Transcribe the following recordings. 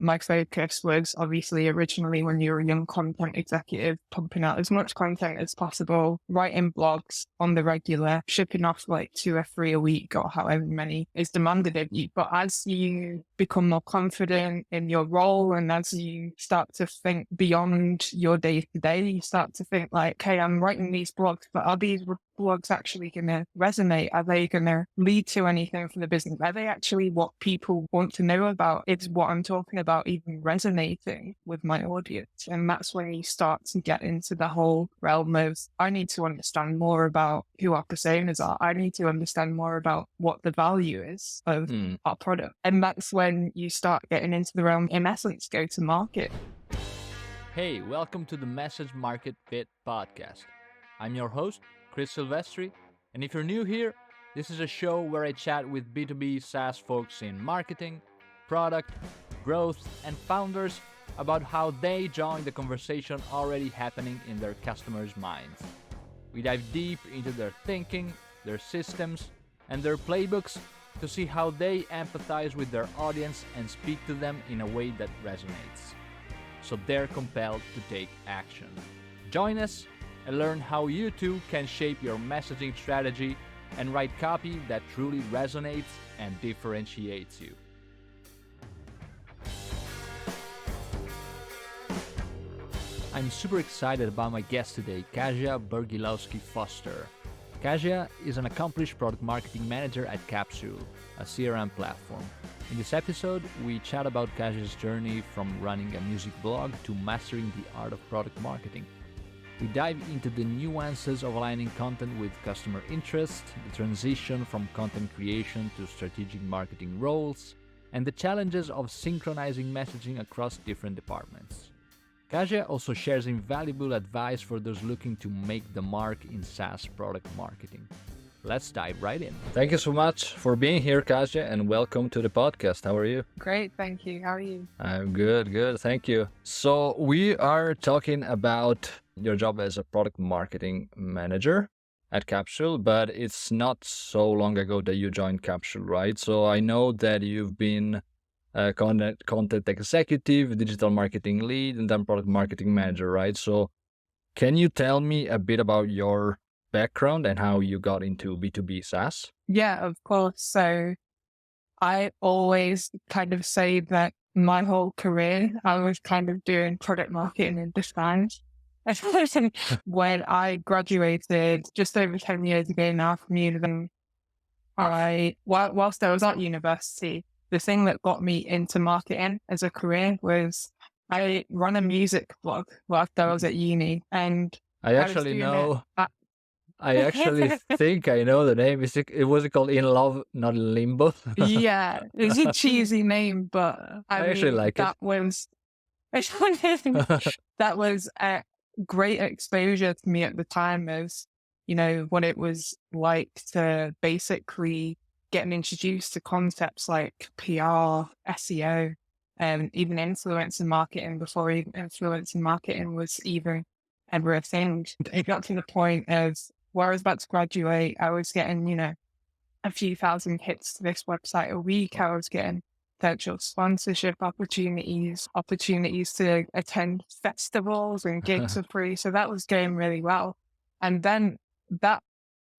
my focus was obviously originally when you're a young content executive, pumping out as much content as possible, writing blogs on the regular, shipping off like 2 or 3 a week or however many is demanded of you. But as you become more confident in your role and as you start to think beyond your day to day, you start to think like, okay, I'm writing these blogs, but are these blogs actually going to resonate? Are they going to lead to anything for the business? Are they actually what people want to know about? Is what I'm talking about even resonating with my audience? And that's when you start to get into the whole realm of, I need to understand more about who our personas are. I need to understand more about what the value is of our product. And that's when you start getting into the realm, in essence, go to market. Hey, welcome to the Message Market Fit podcast. I'm your host, Chris Silvestri, and if you're new here, this is a show where I chat with B2B SaaS folks in marketing, product, growth, and founders about how they join the conversation already happening in their customers' minds. We dive deep into their thinking, their systems, and their playbooks to see how they empathize with their audience and speak to them in a way that resonates, so they're compelled to take action. Join us and learn how you too can shape your messaging strategy and write copy that truly resonates and differentiates you. I'm super excited about my guest today, Kasia Bargielowski-Foster. Kasia is an accomplished product marketing manager at Capsule, a CRM platform. In this episode, we chat about Kasia's journey from running a music blog to mastering the art of product marketing. We dive into the nuances of aligning content with customer interest, the transition from content creation to strategic marketing roles, and the challenges of synchronizing messaging across different departments. Kasia also shares invaluable advice for those looking to make the mark in SaaS product marketing. Let's dive right in. Thank you so much for being here, Kasia, and welcome to the podcast. How are you? Great, thank you. How are you? I'm good, thank you. So we are talking about your job as a product marketing manager at Capsule, but it's not so long ago that you joined Capsule, right? So I know that you've been a content executive, digital marketing lead, and then product marketing manager, right? So can you tell me a bit about your background and how you got into B2B SaaS? Yeah, of course. So I always kind of say that my whole career, I was kind of doing product marketing in disguise. When I graduated just over 10 years ago now from university, whilst I was at university, the thing that got me into marketing as a career was I run a music blog whilst I was at uni, and I actually think I know the name. It was called In Love, Not in Limbo. Yeah, it's a cheesy name, but I mean, actually like that was a great exposure to me at the time as, you know, what it was like to basically getting introduced to concepts like PR, SEO, and even influencer marketing before even influencer marketing was even ever a thing. It got to the point of where I was about to graduate, I was getting, you know, a few thousand hits to this website a week. I was getting potential sponsorship opportunities to attend festivals and gigs for free. So that was going really well. And then that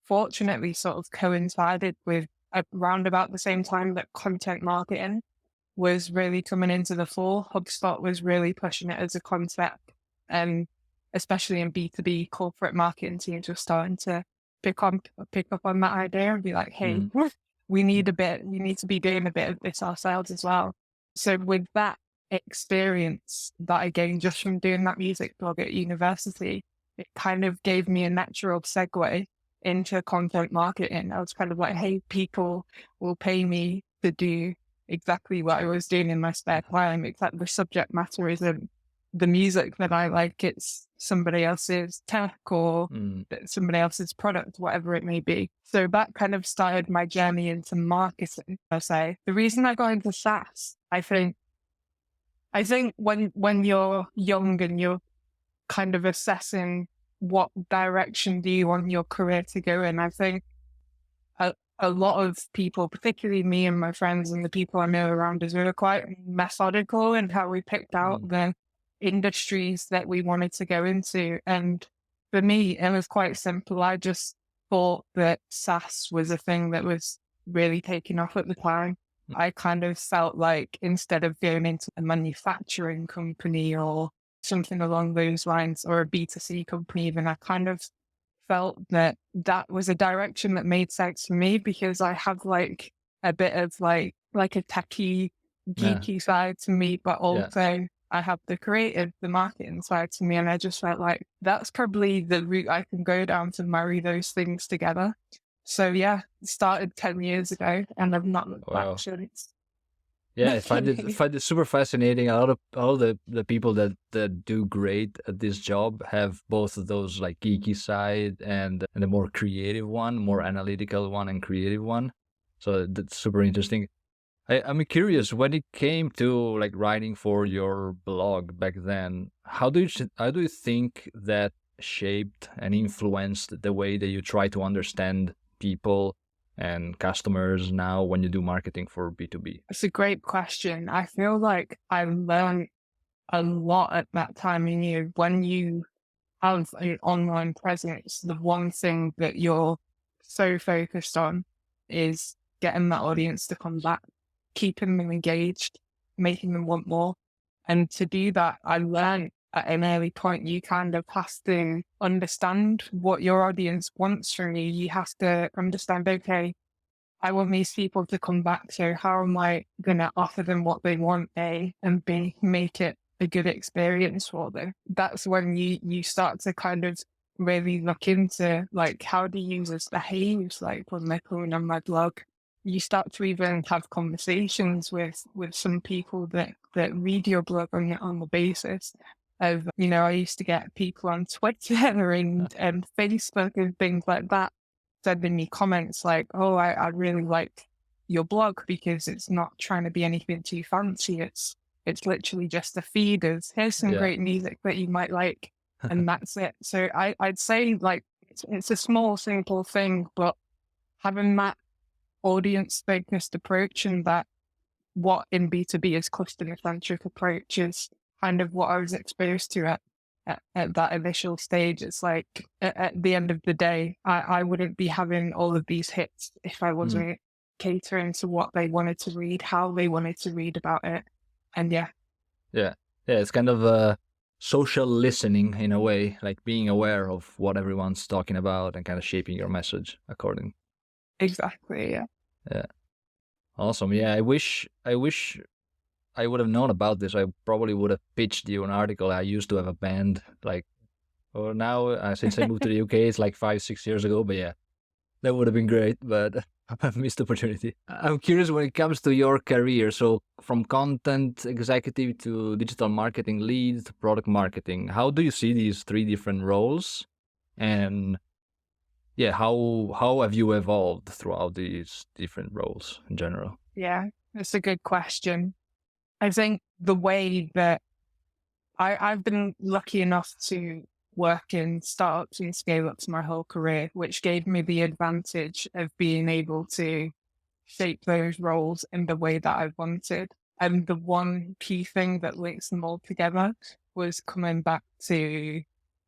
fortunately sort of coincided with around about the same time that content marketing was really coming into the fore. HubSpot was really pushing it as a concept. And especially in B2B, corporate marketing teams were starting to pick up on that idea and be like, hey, we need to be doing a bit of this ourselves as well. So with that experience that I gained just from doing that music blog at university, it kind of gave me a natural segue into content marketing. I was kind of like, hey, people will pay me to do exactly what I was doing in my spare time, except the subject matter isn't the music that I like, it's somebody else's tech or somebody else's product, whatever it may be. So that kind of started my journey into marketing, per se. The reason I got into SaaS, I think when you're young and you're kind of assessing what direction do you want your career to go in, I think a lot of people, particularly me and my friends and the people I know around us, we were quite methodical in how we picked out Mm. the industries that we wanted to go into. And for me, it was quite simple. I just thought that SaaS was a thing that was really taking off at the time. I kind of felt like instead of going into a manufacturing company or something along those lines, or a B2C company even, I kind of felt that that was a direction that made sense for me because I have like a bit of like a techie, Yeah, geeky side to me, but yeah. also I have the creative, the marketing side to me. And I just felt like that's probably the route I can go down to marry those things together. So yeah, it started 10 years ago and I've not looked back Wow. since. Yeah, I find it super fascinating. A lot of all the people that do great at this job have both of those, like geeky side and the more creative one, more analytical one and creative one. So that's super interesting. I'm curious, when it came to like writing for your blog back then, how do you think that shaped and influenced the way that you try to understand people and customers now when you do marketing for B2B? It's a great question. I feel like I learned a lot at that time in year. When you have an online presence, the one thing that you're so focused on is getting that audience to come back, keeping them engaged, making them want more. And to do that, I learned at an early point, you kind of have to understand what your audience wants from you. You have to understand, okay, I want these people to come back. So how am I going to offer them what they want, A, and B, make it a good experience for them? That's when you start to kind of really look into like how do users behave like when they're coming on my blog. You start to even have conversations with some people that read your blog on the basis of, I used to get people on Twitter and Facebook and things like that sending me comments like, oh, I really like your blog because it's not trying to be anything too fancy. It's literally just a feed of here's some Yeah. great music that you might like, and that's it. So I'd say like it's a small, simple thing, but having that audience focused approach and that what in B2B is customer centric approach is kind of what I was exposed to at that initial stage. It's like at the end of the day, I wouldn't be having all of these hits if I Mm. wasn't catering to what they wanted to read, how they wanted to read about it. And yeah, Yeah. Yeah, it's kind of social listening in a way, like being aware of what everyone's talking about and kind of shaping your message according. exactly. Yeah. Yeah. Awesome. Yeah, I wish I would have known about this. I probably would have pitched you an article. I used to have a band like, or now since I moved to the UK, it's like 5, 6 years ago. But yeah, that would have been great. But I missed opportunity. I'm curious when it comes to your career. So from content executive to digital marketing lead to product marketing, how do you see these three different roles? And yeah, how have you evolved throughout these different roles in general? Yeah, that's a good question. I think the way that I've been lucky enough to work in startups and scale ups my whole career, which gave me the advantage of being able to shape those roles in the way that I wanted. And the one key thing that links them all together was coming back to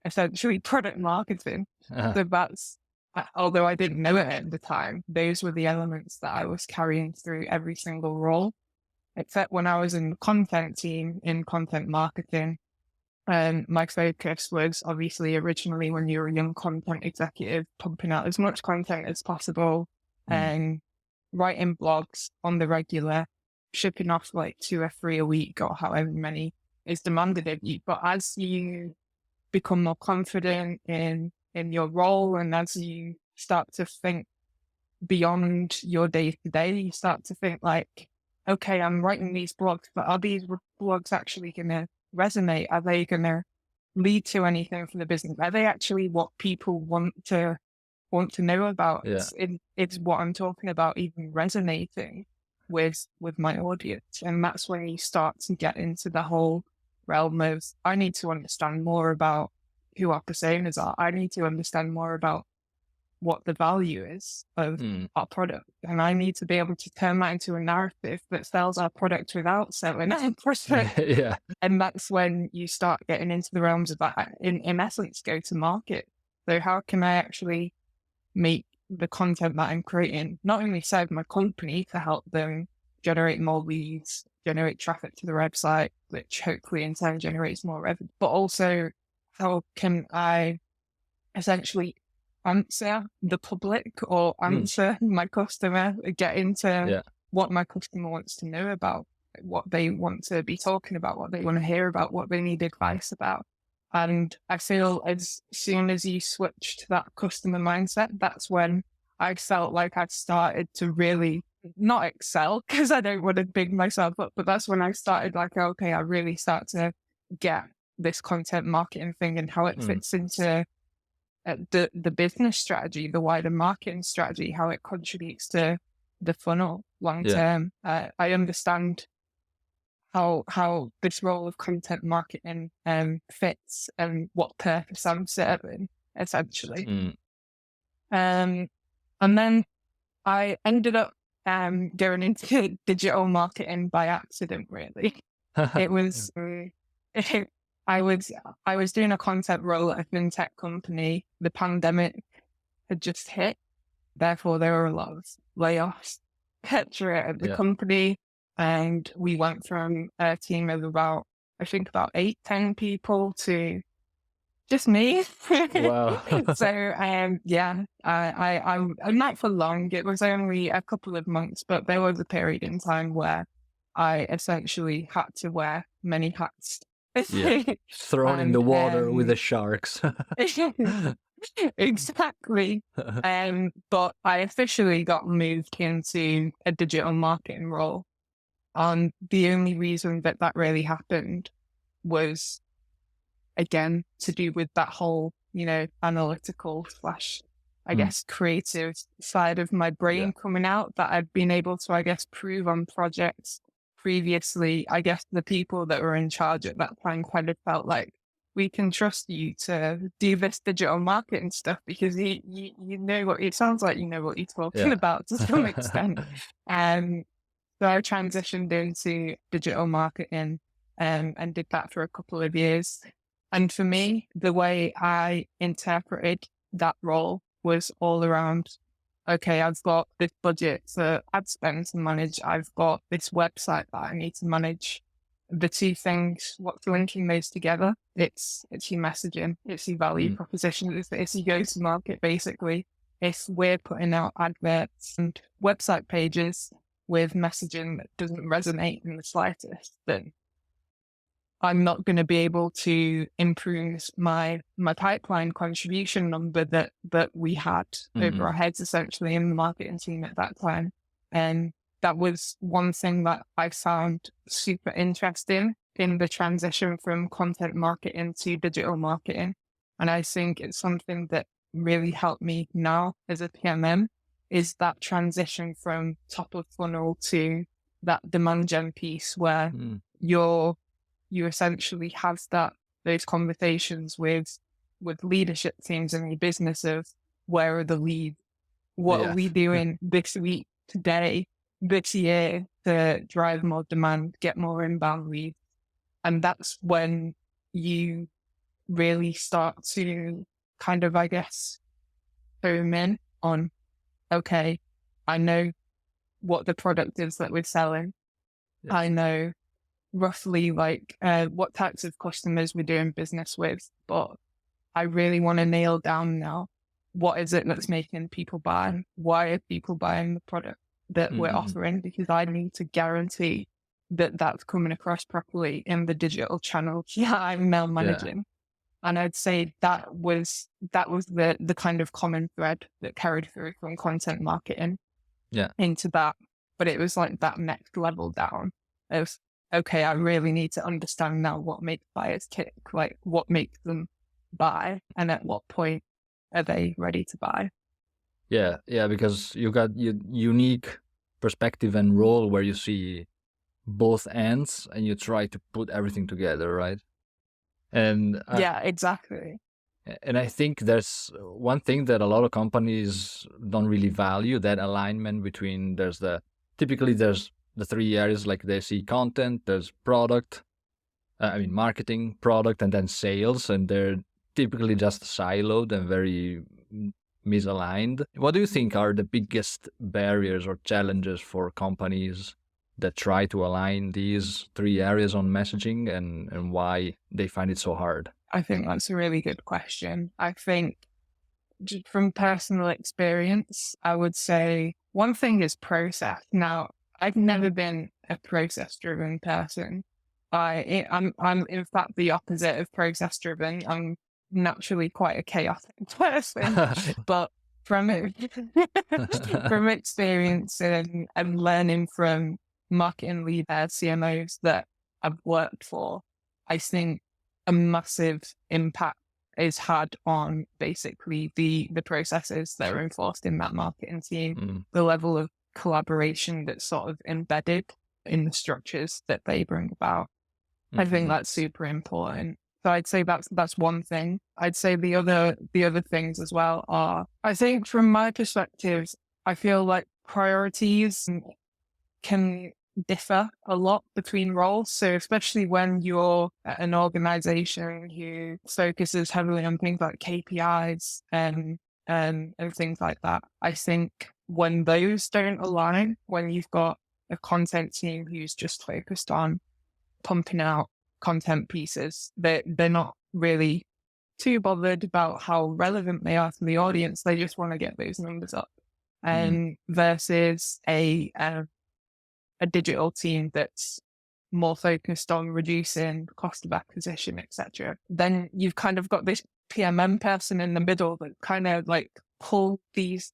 essentially product marketing. Uh, So that's, although I didn't know it at the time, those were the elements that I was carrying through every single role. Except when I was in the content team in content marketing, my focus was obviously originally when you're a young content executive, pumping out as much content as possible mm, and writing blogs on the regular, shipping off like 2 or 3 a week or however many is demanded of you. But as you become more confident in your role and as you start to think beyond your day to day, you start to think like, okay, I'm writing these blogs, but are these blogs actually going to resonate? Are they going to lead to anything for the business? Are they actually what people want to know about? yeah. It's what I'm talking about even resonating with my audience, and that's when you start to get into the whole realm of I need to understand more about who our personas are. I need to understand more about what the value is of Mm. our product. And I need to be able to turn that into a narrative that sells our product without selling our product. Yeah. And that's when you start getting into the realms of that, in essence, go to market. So how can I actually make the content that I'm creating not only serve my company to help them generate more leads, generate traffic to the website, which hopefully in turn generates more revenue, but also how can I essentially answer the public or answer my customer, get into Yeah. what my customer wants to know about, what they want to be talking about, what they want to hear about, what they need advice about. And I feel as soon as you switch to that customer mindset, that's when I felt like I started to really not excel, because I don't want to big myself up, but that's when I started like, okay, I really start to get this content marketing thing and how it fits into the business strategy, the wider marketing strategy, how it contributes to the funnel long Yeah. term. I understand how this role of content marketing fits and what purpose I'm serving, essentially. Mm. And then I ended up going into digital marketing by accident, really. It was I was doing a content role at a fintech company. The pandemic had just hit, therefore there were a lot of layoffs, etc. at the Yeah. company, and we went from a team of about, I think, about 8-10 people to just me. Wow. So yeah, I'm not for long. It was only a couple of months, but there was a period in time where I essentially had to wear many hats. Yeah. Thrown in the And water with the sharks. exactly. But I officially got moved into a digital marketing role. And the only reason that that really happened was, again, to do with that whole, analytical slash, I guess, creative side of my brain Yeah. coming out, that I'd been able to, I guess, prove on projects previously. I guess the people that were in charge at that time kind of felt like, we can trust you to do this digital marketing stuff because you know what it sounds like, you know what you're talking Yeah. about to some extent. So I transitioned into digital marketing and did that for a couple of years. And for me, the way I interpreted that role was all around, okay, I've got this budget for ad spend to manage. I've got this website that I need to manage. The two things, what's linking those together? It's your messaging, it's your value proposition, it's your go to market, basically. If we're putting out adverts and website pages with messaging that doesn't resonate in the slightest, then I'm not going to be able to improve my pipeline contribution number that we had over our heads, essentially, in the marketing team at that time. And that was one thing that I found super interesting in the transition from content marketing to digital marketing. And I think it's something that really helped me now as a PMM, is that transition from top of funnel to that demand gen piece where you essentially have those conversations with leadership teams in your business of, where are the leads? What are we doing this week, today, this year to drive more demand, get more inbound leads? And that's when you really start to kind of, I guess, home in on, okay, I know what the product is that we're selling. Yeah. I know roughly what types of customers we're doing business with, but I really want to nail down now, what is it that's making people buy? Why are people buying the product that we're offering? Because I need to guarantee that that's coming across properly in the digital channel I'm now managing. And I'd say that was the kind of common thread that carried through from content marketing into that. But it was like that next level down of, okay, I really need to understand now what makes buyers tick, like what makes them buy, and at what point are they ready to buy. Yeah, because you got your unique perspective and role where you see both ends and you try to put everything together, right? And yeah, exactly. And I think there's one thing that a lot of companies don't really value, that alignment between typically there's the three areas, like they see content, there's product, marketing, product, and then sales, and they're typically just siloed and very misaligned. What do you think are the biggest barriers or challenges for companies that try to align these three areas on messaging, and why they find it so hard? I think that's a really good question. I think just from personal experience, I would say one thing is process. Now, I've never been a process-driven person. I'm in fact the opposite of process-driven. I'm naturally quite a chaotic person, but from from experience and learning from marketing leaders, CMOs that I've worked for, I think a massive impact is had on basically the processes that are enforced in that marketing team, the level of collaboration that's sort of embedded in the structures that they bring about. I think that's super important. So I'd say that's one thing. I'd say the other things as well are, I think from my perspective, I feel like priorities can differ a lot between roles. So especially when you're at an organization who focuses heavily on things like KPIs and things like that, I think when those don't align, when you've got a content team who's just focused on pumping out content pieces, they're not really too bothered about how relevant they are to the audience. They just want to get those numbers up. And versus a digital team that's more focused on reducing cost of acquisition, etc., then you've kind of got this PMM person in the middle that kind of like pull these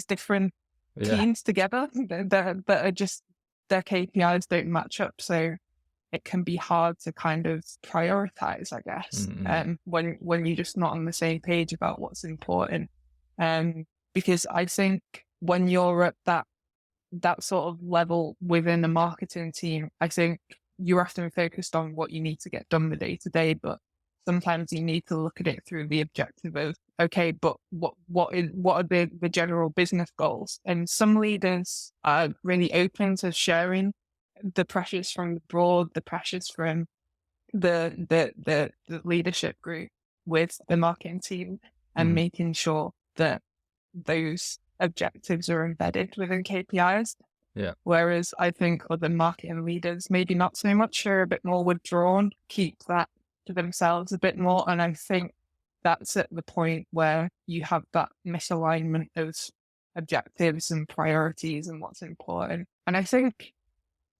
different teams together that are just, their KPIs don't match up. So it can be hard to kind of prioritize, I guess, when you're just not on the same page about what's important. Because I think when you're at that sort of level within the marketing team, I think you're often focused on what you need to get done the day to day, but sometimes you need to look at it through the objective of, okay, but what are the general business goals? And some leaders are really open to sharing the pressures from the board, the pressures from the leadership group with the marketing team, and making sure that those objectives are embedded within KPIs. Yeah. Whereas I think other marketing leaders, maybe not so much, are a bit more withdrawn, keep that to themselves a bit more. And I think that's at the point where you have that misalignment of objectives and priorities and what's important. And I think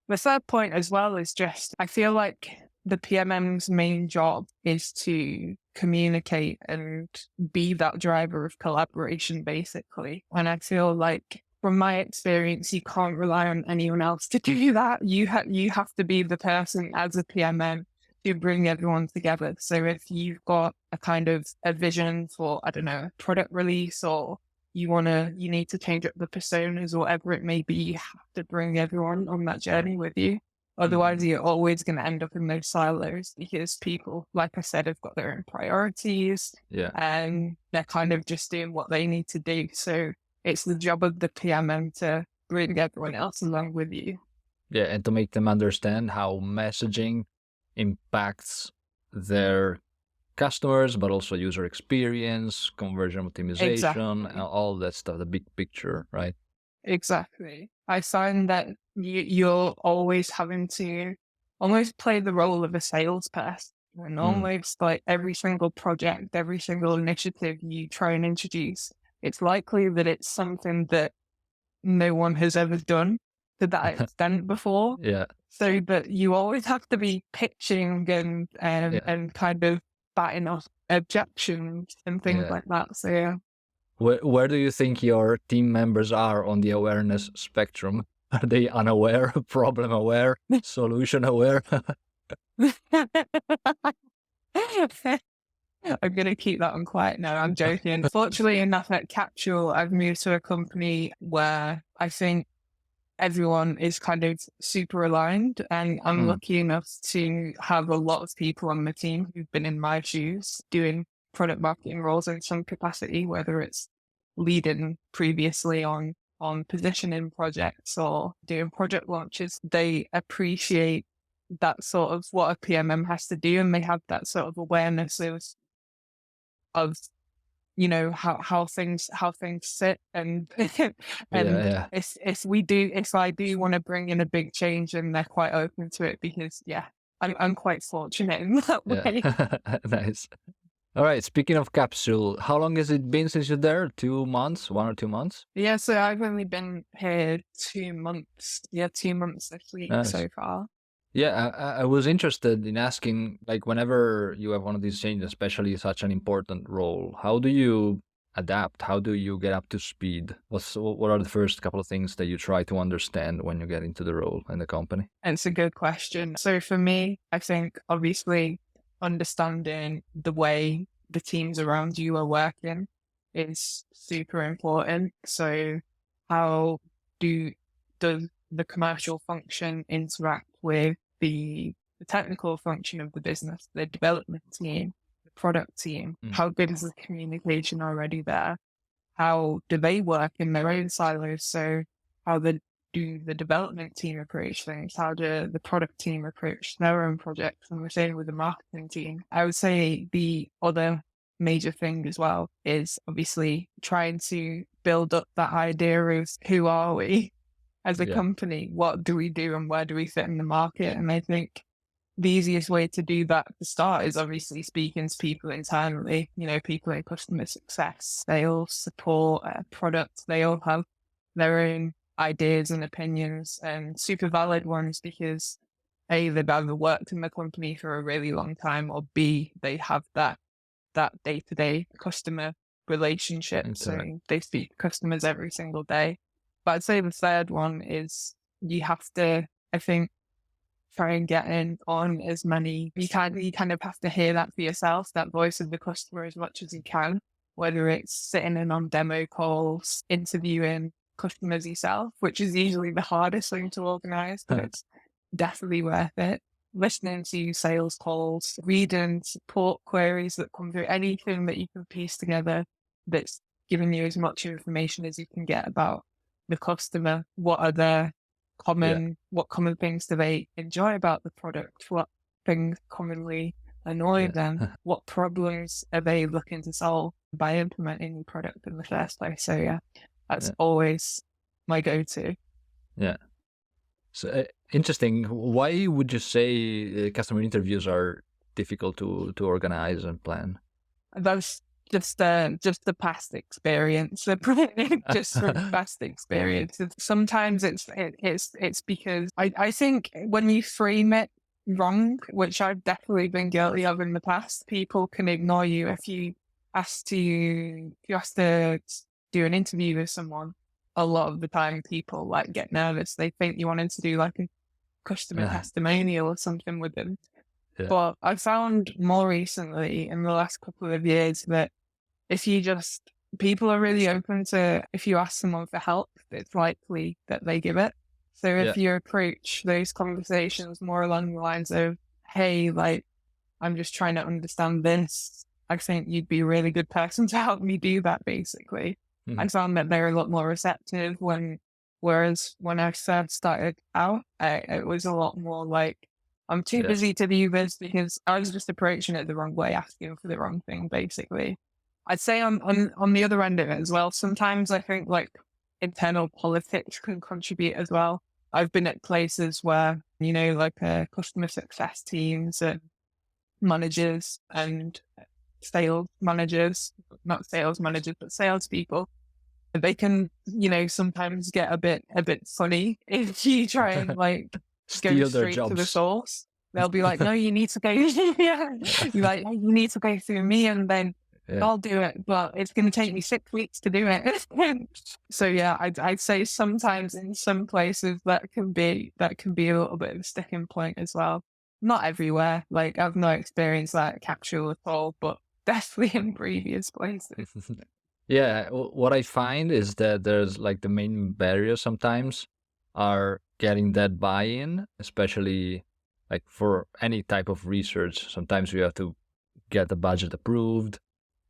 the third point as well is just, I feel like the PMM's main job is to communicate and be that driver of collaboration, basically. And I feel like, from my experience, you can't rely on anyone else to do that. You have to be the person as a PMM to bring everyone together. So if you've got a kind of a vision for, I don't know, a product release, or you need to change up the personas or whatever it may be, you have to bring everyone on that journey with you. Otherwise, you're always going to end up in those silos, because people, like I said, have got their own priorities, and they're kind of just doing what they need to do. So it's the job of the PMM to bring everyone else along with you. Yeah, and to make them understand how messaging impacts their customers, but also user experience, conversion optimization, and all that stuff, the big picture, right? Exactly. I find that you're always having to almost play the role of a salesperson, and almost like every single project, every single initiative you try and introduce, it's likely that it's something that no one has ever done to that extent before. Yeah. So that you always have to be pitching and kind of batting off objections and things like that. So yeah. Where do you think your team members are on the awareness spectrum? Are they unaware, problem aware, solution aware? I'm going to keep that one quiet. No, I'm joking. Fortunately enough, at Capsule, I've moved to a company where I think everyone is kind of super aligned, and I'm lucky enough to have a lot of people on the team who've been in my shoes doing product marketing roles in some capacity, whether it's leading previously on positioning projects or doing project launches. They appreciate that sort of what a PMM has to do, and they have that sort of awareness of how things sit, and and Yeah, if I do want to bring in a big change, and they're quite open to it, because I'm quite fortunate in that yeah, way. yeah. Nice. All right. Speaking of Capsule, how long has it been since you're there? 2 months, 1 or 2 months? Yeah, so I've only been here 2 months. Yeah, 2 months this week Nice. so far. Yeah, I was interested in asking, like, whenever you have one of these changes, especially such an important role, how do you adapt? How do you get up to speed? What are the first couple of things that you try to understand when you get into the role in the company? And it's a good question. So for me, I think obviously understanding the way the teams around you are working is super important. So how do does the commercial function interact with the technical function of the business, the development team, the product team? Mm. How good is the communication already there? How do they work in their own silos? So how do the development team approach things? How do the product team approach their own projects? And the same with the marketing team. I would say the other major thing as well is obviously trying to build up that idea of who are we as a Yeah. company? What do we do and where do we fit in the market? And I think the easiest way to do that to start is obviously speaking to people internally, people in customer success, sales, support, product. They all have their own ideas and opinions, and super valid ones, because A, they've either worked in the company for a really long time, or B, they have that day-to-day customer relationship. So Interact. they speak to customers every single day. But I'd say the third one is you have to, I think, try and get in on as many. You kind of have to hear that for yourself, that voice of the customer, as much as you can, whether it's sitting in on demo calls, interviewing customers yourself, which is usually the hardest thing to organize, but it's definitely worth it. Listening to sales calls, reading support queries that come through, anything that you can piece together that's giving you as much information as you can get about the customer. What common things do they enjoy about the product? What things commonly annoy Yeah. them? What problems are they looking to solve by implementing the product in the first place? So yeah, that's Yeah. always my go-to. Yeah. So interesting. Why would you say customer interviews are difficult to organize and plan? That's just the past experience, just sort of past experience. Sometimes it's because I think when you frame it wrong, which I've definitely been guilty of in the past, people can ignore you if you ask to do an interview with someone. A lot of the time, people get nervous. They think you wanted to do a customer testimonial or something with them. Yeah. But I found more recently, in the last couple of years, that people are really open to, if you ask someone for help, it's likely that they give it. So if you approach those conversations more along the lines of, hey, I'm just trying to understand this, I think you'd be a really good person to help me do that, basically. Mhm. I found that they're a lot more receptive whereas when I first started out, it was a lot more like, I'm too busy to do this, because I was just approaching it the wrong way, asking for the wrong thing, basically. I'd say on the other end of it as well, sometimes I think internal politics can contribute as well. I've been at places where, customer success teams and managers and sales managers, not sales managers, but salespeople, they can, sometimes get a bit funny if you try and go Steal their straight to the jobs. source. They'll be like, no, you need to go, yeah. You're like, you need to go through me, and then Yeah. I'll do it, but it's going to take me 6 weeks to do it. So yeah, I'd say sometimes in some places that can be a little bit of a sticking point as well. Not everywhere. I've no experience that at Capsule at all, but definitely in previous places. Yeah, what I find is that there's the main barrier sometimes are getting that buy-in, especially for any type of research. Sometimes you have to get the budget approved.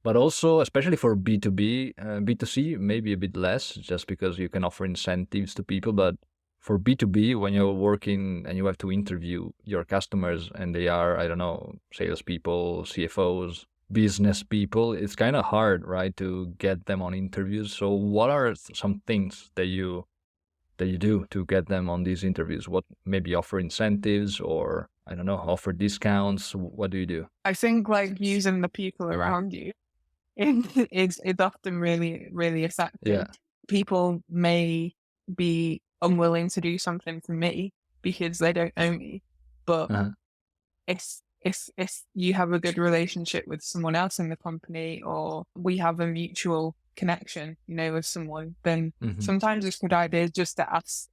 But also, especially for B2B, B2C, maybe a bit less, just because you can offer incentives to people. But for B2B, when you're working and you have to interview your customers and they are, I don't know, salespeople, CFOs, business people, it's kind of hard, right, to get them on interviews. So what are some things that you do to get them on these interviews? What, maybe offer incentives, or I don't know, offer discounts? What do you do? I think like using the people around you is often really, really effective. Yeah. People may be unwilling to do something for me because they don't know me, but Uh-huh. if you have a good relationship with someone else in the company, or we have a mutual connection, with someone, then Hmm. sometimes it's a good idea just to ask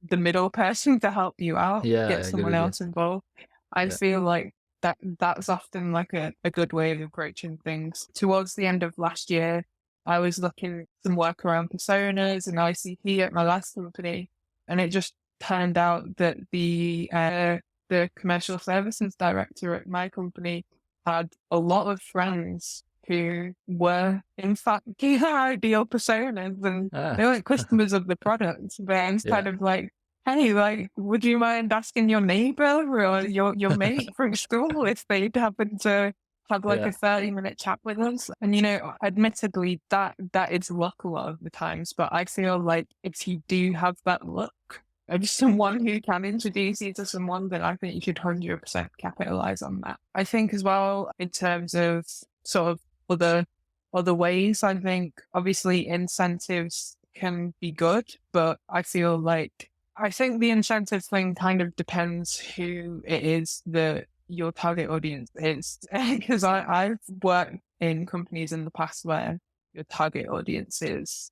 the middle person to help you out, get Yeah, good someone idea. else involved. I Yeah. feel like that's often like a good way of approaching things. Towards the end of last year, I was looking at some work around personas and ICP at my last company, and it just turned out that the commercial services director at my company had a lot of friends who were in fact the ideal personas, and Ah. they weren't customers of the product, but it's kind Yeah. of like, hey, like, would you mind asking your neighbor or your mate from school if they'd happen to have like a Yeah. 30-minute chat with us? And admittedly, that is luck a lot of the times, but I feel like if you do have that luck of someone who can introduce you to someone, then I think you should 100% capitalize on that. I think as well, in terms of sort of other ways, I think obviously incentives can be good, but I think the incentive thing kind of depends who it is that your target audience is. Because I've worked in companies in the past where your target audience is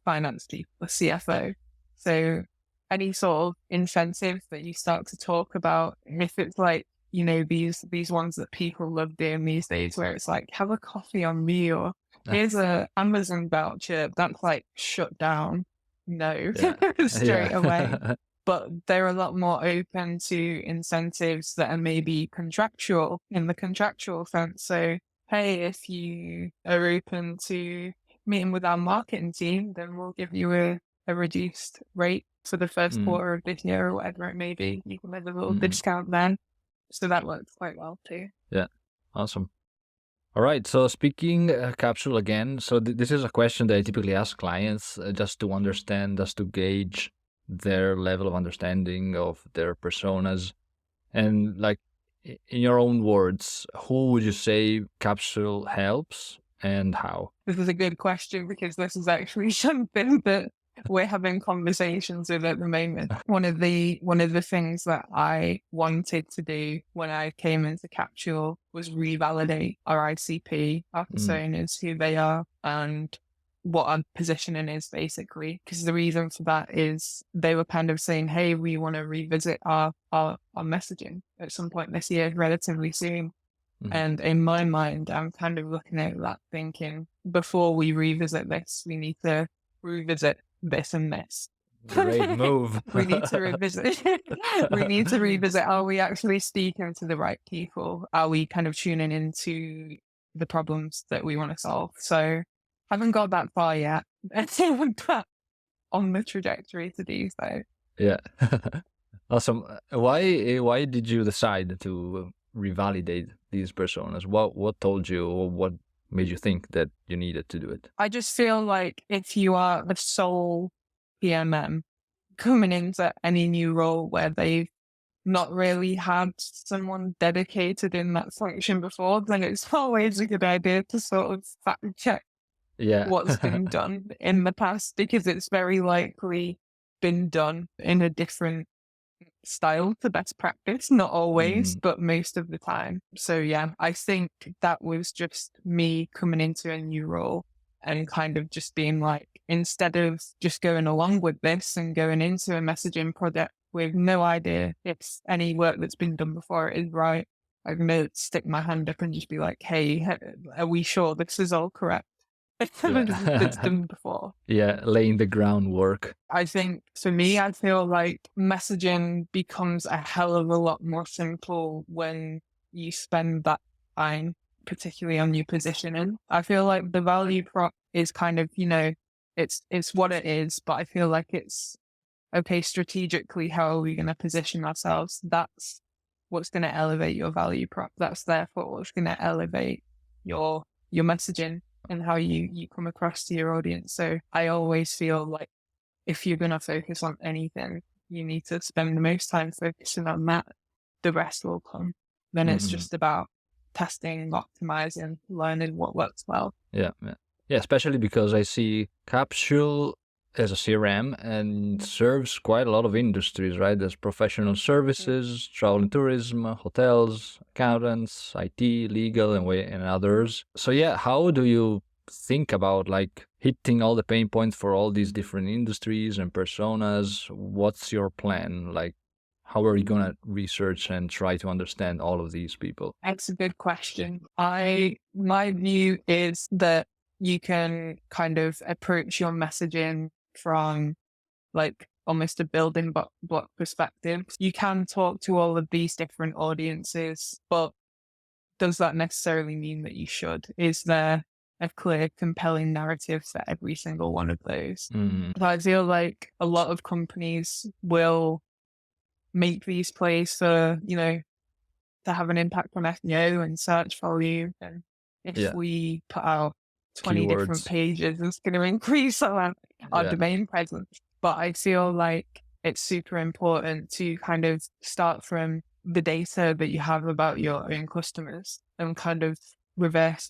finance people, a CFO. So any sort of incentive that you start to talk about, if it's like, these ones that people love doing these days, where it's like, have a coffee on me, or Ah. here's a Amazon voucher, that's like shut down. No, Yeah. straight away. Yeah. But they're a lot more open to incentives that are maybe contractual, in the contractual sense. So, hey, if you are open to meeting with our marketing team, then we'll give you a reduced rate for the first Mm, quarter of this year, or whatever it may be. You can have a little mm, discount then. So that works quite well too. yeah. Awesome. All right. So speaking Capsule again, so this is a question that I typically ask clients, just to understand, just to gauge their level of understanding of their personas. And like, in your own words, who would you say Capsule helps and how? This is a good question, because this is actually something that we're having conversations with at the moment. One of the things that I wanted to do when I came into Capsule was revalidate our ICP, our Mm, personas, who they are, and what our positioning is, basically. Because the reason for that is they were kind of saying, hey, we want to revisit our messaging at some point this year, relatively soon. mm. And in my mind, I'm kind of looking at that thinking, before we revisit this, we need to revisit this and this. Great move. We need to revisit. We need to revisit. Are we actually speaking to the right people? Are we kind of tuning into the problems that we want to solve? So haven't got that far yet, but on the trajectory to do so. Yeah. Awesome. Why did you decide to revalidate these personas? What told you, or what made you think that you needed to do it? I just feel like if you are the sole PMM coming into any new role where they've not really had someone dedicated in that function before, then it's always a good idea to sort of fact check Yeah. what's been done in the past, because it's very likely been done in a different style to best practice. Not always, Mhm. but most of the time. So yeah, I think that was just me coming into a new role and kind of just being like, instead of just going along with this and going into a messaging project with no idea if any work that's been done before is right, I'm going to stick my hand up and just be like, hey, are we sure this is all correct? That's Yeah. done before. Yeah, laying the groundwork. I think for me, I feel like messaging becomes a hell of a lot more simple when you spend that time particularly on your positioning. I feel like the value prop is kind of, it's what it is, but I feel like it's okay, strategically, how are we going to position ourselves? That's what's going to elevate your value prop. That's therefore what's going to elevate your messaging and how you come across to your audience. So I always feel like if you're going to focus on anything, you need to spend the most time focusing on that. The rest will come. Then it's Mhm. just about testing, optimizing, learning what works well. Yeah, yeah. Yeah, especially because I see Capsule as a CRM and serves quite a lot of industries, right? There's professional services, travel and tourism, hotels, accountants, IT, legal, and others. So yeah, how do you think about like hitting all the pain points for all these different industries and personas? What's your plan? Like, how are you gonna research and try to understand all of these people? That's a good question. My view is that you can kind of approach your messaging from like almost a building block perspective. You can talk to all of these different audiences, but does that necessarily mean that you should? Is there a clear, compelling narrative for every single one of those? Mm, So I feel like a lot of companies will make these plays for, to have an impact on SEO and search volume. And if yeah, we put out 20 different keywords. pages, it's going to increase our Yeah. domain presence. But I feel like it's super important to kind of start from the data that you have about your own customers and kind of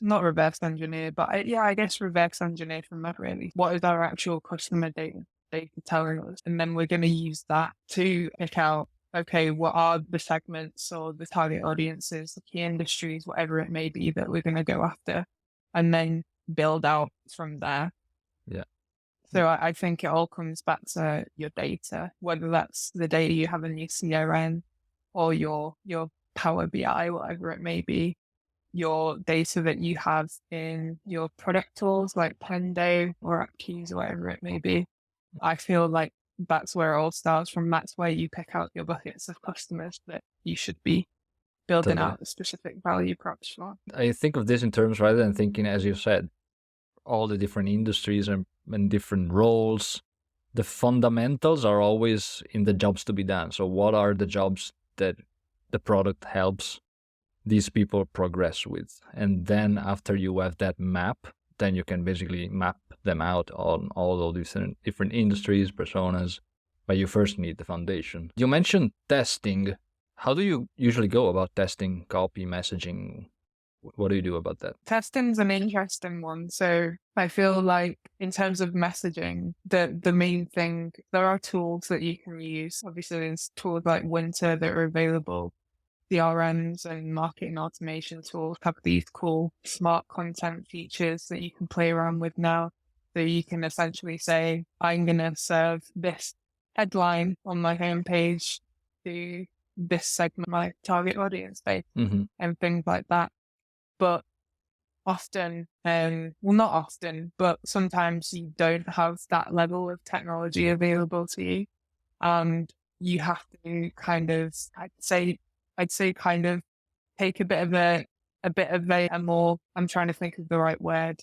not reverse engineer, but I guess reverse engineer from that really. What is our actual customer data telling us? And then we're going to use that to pick out, okay, what are the segments or the target audiences, the key industries, whatever it may be that we're going to go after, and then build out from there. Yeah. So I think it all comes back to your data, whether that's the data you have in your CRM or your Power BI, whatever it may be, your data that you have in your product tools like Pendo or AppKeys or whatever it may be. I feel like that's where it all starts from. That's where you pick out your buckets of customers that you should be building Totally. out the specific value props for. I think of this in terms rather than thinking, as you said, all the different industries and different roles. The fundamentals are always in the jobs to be done. So what are the jobs that the product helps these people progress with? And then after you have that map, then you can basically map them out on all of these different industries, personas, but you first need the foundation. You mentioned testing. How do you usually go about testing copy, messaging? What do you do about that? Testing's an interesting one. So I feel like in terms of messaging, the main thing, there are tools that you can use. Obviously, there's tools like Winter that are available. CRMs and marketing automation tools have these cool smart content features that you can play around with now. So you can essentially say, I'm going to serve this headline on my homepage to this segment, my target audience base, Mm-hmm. and things like that. But often, well, not often, but sometimes you don't have that level of technology available to you. And you have to kind of, I'd say kind of take a bit of a more, I'm trying to think of the right word,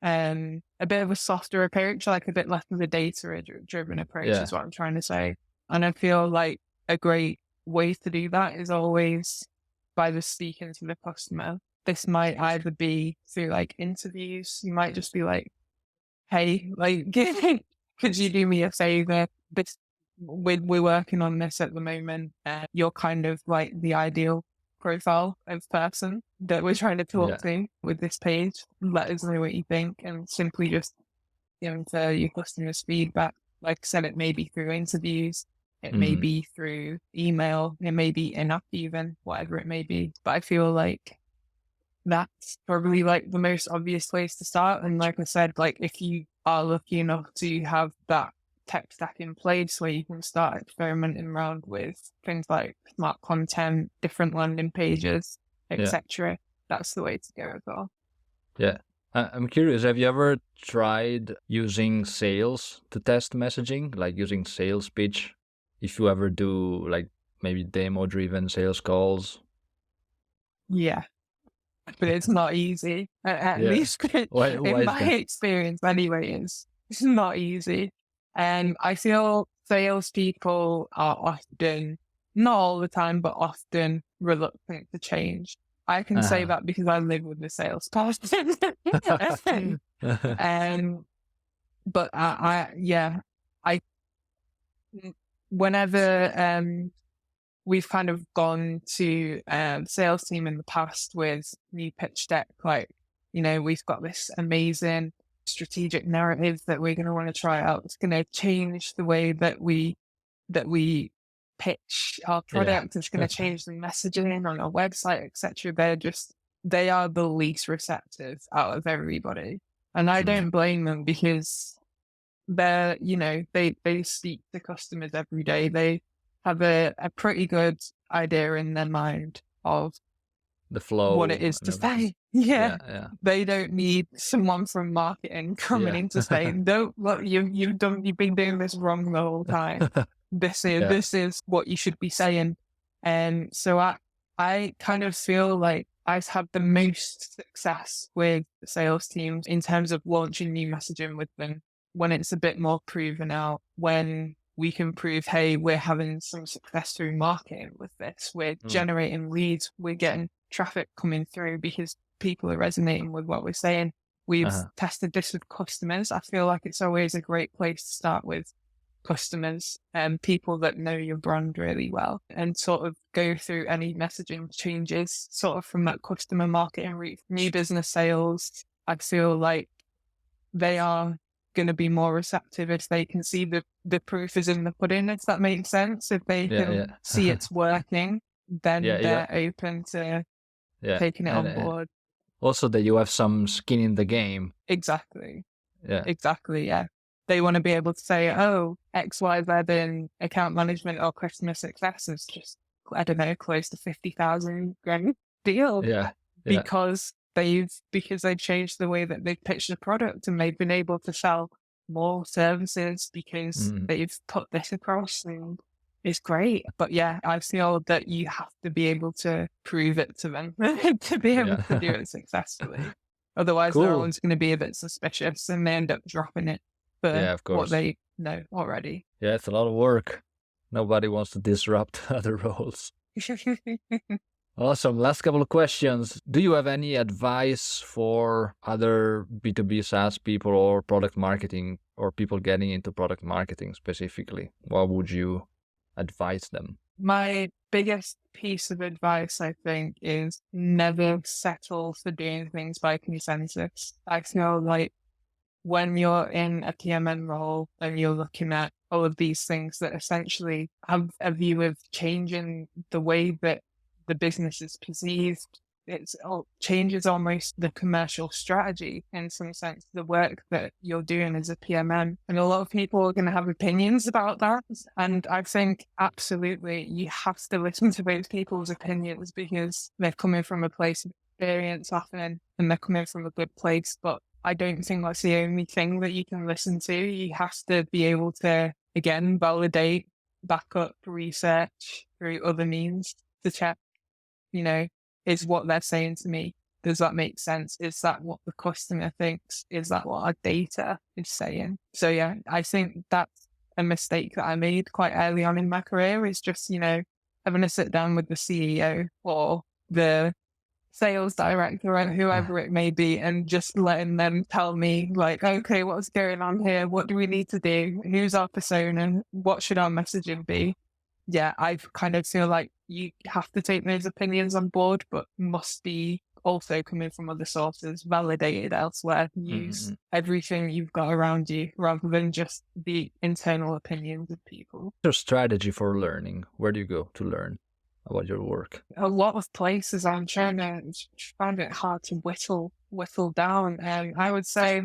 a bit of a softer approach, like a bit less of a data driven approach Yeah. is what I'm trying to say. And I feel like a great way to do that is always by the speaking to the customer. This might either be through like interviews. You might just be like, hey, like, could you do me a favor? We're working on this at the moment. You're kind of like the ideal profile of person that we're trying to talk to with this page. Let us know what you think, and simply just to your customers' feedback. Like I said, it may be through interviews, it may be through email, it may be in-app even, whatever it may be. But I feel like that's probably like the most obvious place to start. And like I said, like if you are lucky enough to have that tech stack in place where you can start experimenting around with things like smart content, different landing pages, etc., that's the way to go as well. Yeah. I'm curious, have you ever tried using sales to test messaging, like using sales pitch? If you ever do like maybe demo driven sales calls? Yeah. but it's not easy. At Yeah. least Why in is my that? experience anyway, it's not easy. And I feel salespeople are often, not all the time, but often reluctant to change. I can say Uh-huh. that because I live with the salesperson. um, but yeah, I, whenever, we've kind of gone to sales team in the past with new pitch deck, like, we've got this amazing strategic narrative that we're going to want to try out. It's going to change the way that we pitch our Yeah. product. It's going to change the messaging on our website, etc. They are the least receptive out of everybody. And I Mm. don't blame them because they speak to customers every day. They have a pretty good idea in their mind of The what it flow is and to everything. say. Yeah. Yeah, yeah, They don't need someone from marketing coming yeah. in to say, "No, look, you've been doing this wrong the whole time. This is Yeah. this is what you should be saying." And so I kind of feel like I've had the most success with the sales teams in terms of launching new messaging with them when it's a bit more proven out, when we can prove, hey, we're having some success through marketing with this. We're Mm. generating leads. We're getting traffic coming through because people are resonating with what we're saying. We've Uh-huh. tested this with customers. I feel like it's always a great place to start with customers and people that know your brand really well and sort of go through any messaging changes sort of from that customer marketing route. New business sales, I feel like they are going to be more receptive if they can see the proof is in the pudding, if that makes sense. If they Yeah, can see yeah. it's working, then Yeah, yeah, they're open to yeah. taking it And on board. also that you have some skin in the game. Exactly. Yeah. Exactly. Yeah. They want to be able to say, oh, XYZ in account management or customer success is just, I don't know, close to 50,000 grand deal Yeah. Yeah. because they've changed the way that they've pitched the product and they've been able to sell more services because Mm. they've put this across, and it's great. But yeah, I feel that you have to be able to prove it to them to be able to do Yeah. it successfully. Otherwise, they're Cool. always going to be a bit suspicious and they end up dropping it for Yeah, of what course. they know already. Yeah, it's a lot of work. Nobody wants to disrupt other roles. Awesome. Last couple of questions. Do you have any advice for other B2B SaaS people or product marketing or people getting into product marketing specifically? What would you advise them? My biggest piece of advice, I think, is never settle for doing things by consensus. I feel like when you're in a PMN role and you're looking at all of these things that essentially have a view of changing the way that the business is perceived, changes almost the commercial strategy in some sense, the work that you're doing as a PMN. And a lot of people are going to have opinions about that. And I think absolutely you have to listen to those people's opinions because they're coming from a place of experience often and they're coming from a good place. But I don't think that's the only thing that you can listen to. You have to be able to, again, validate, back up research through other means to check, is what they're saying to me, does that make sense? Is that what the customer thinks? Is that what our data is saying? So yeah, I think that's a mistake that I made quite early on in my career is just, having to sit down with the CEO or the sales director and whoever it may be and just letting them tell me like, okay, what's going on here? What do we need to do? Who's our persona? What should our messaging be? Yeah, I kind of feel like you have to take those opinions on board, but must be also coming from other sources, validated elsewhere. Use Mhm. everything you've got around you rather than just the internal opinions of people. Your strategy for learning. Where do you go to learn about your work? A lot of places I'm trying to find it hard to whittle down. I would say,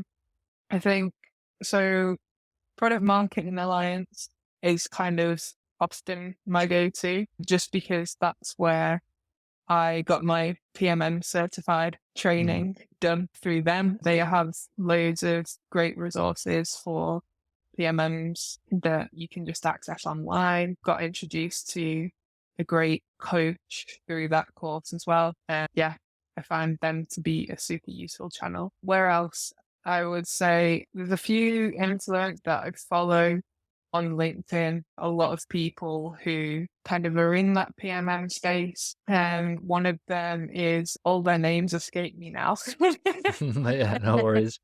I think so. Product Marketing Alliance is kind of often my go-to just because that's where I got my PMM certified Mm. training done through them. They have loads of great resources for PMMs that you can just access online. Got introduced to a great coach through that course as well. Yeah, I find them to be a super useful channel. Where else? I would say there's a few influencers that I follow on LinkedIn, a lot of people who kind of are in that PMM space. And one of them is, all their names escape me now. Yeah, no worries.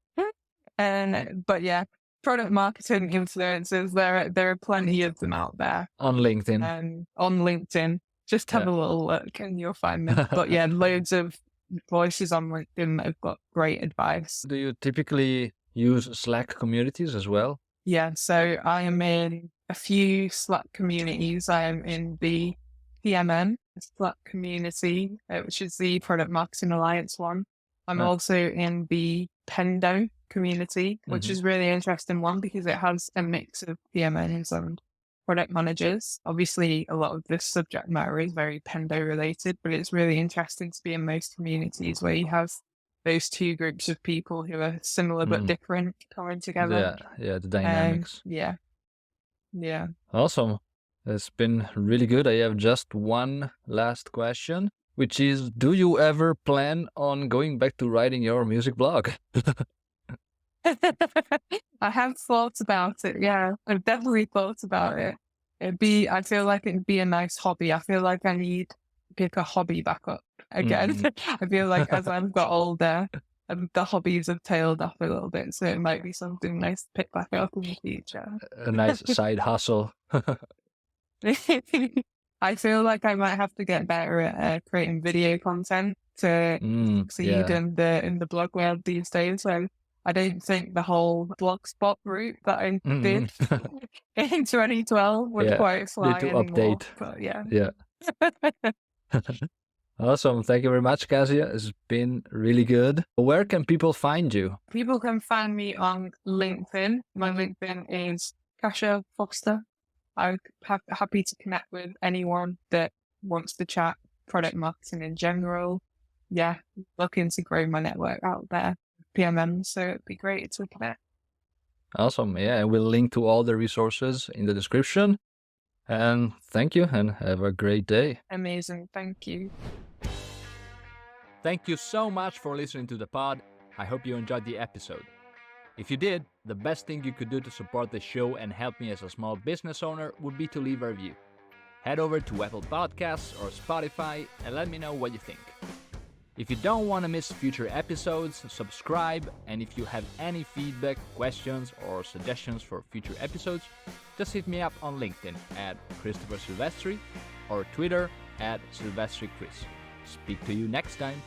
But yeah, product marketing influencers, there are plenty of them out there. On LinkedIn. On LinkedIn. Just have a little look and you'll find them. But yeah, loads of voices on LinkedIn that have got great advice. Do you typically use Slack communities as well? Yeah, so I am in a few Slack communities. I am in the PMM Slack community, which is the Product Marketing Alliance one. I'm also in the Pendo community, which is really interesting one because it has a mix of PMMs and product managers. Obviously, a lot of this subject matter is very Pendo related, but it's really interesting to be in most communities where you have those two groups of people who are similar but different coming together. Yeah, the dynamics. Yeah. Awesome. It's been really good. I have just one last question, which is, do you ever plan on going back to writing your music blog? I have thought about it. Yeah, I've definitely thought about it. I feel like it'd be a nice hobby. I feel like I need to pick a hobby back up again. I feel like as I've got older, the hobbies have tailed off a little bit. So it might be something nice to pick back up in the future. A nice side hustle. I feel like I might have to get better at creating video content to succeed in the blog world these days. So I don't think the whole blogspot route that I did in 2012 would quite fly need to anymore. Update. But yeah. Awesome. Thank you very much, Kasia. It's been really good. Where can people find you? People can find me on LinkedIn. My LinkedIn is Kasia Foster. I'm happy to connect with anyone that wants to chat product marketing in general. Yeah, looking to grow my network out there, PMM, so it'd be great to connect. Awesome. Yeah, we'll link to all the resources in the description. And thank you and have a great day. Amazing. Thank you. Thank you so much for listening to the pod. I hope you enjoyed the episode. If you did, the best thing you could do to support the show and help me as a small business owner would be to leave a review. Head over to Apple Podcasts or Spotify and let me know what you think. If you don't want to miss future episodes, subscribe, and if you have any feedback, questions, or suggestions for future episodes, just hit me up on LinkedIn at Christopher Silvestri or Twitter at SilvestriChris. Speak to you next time.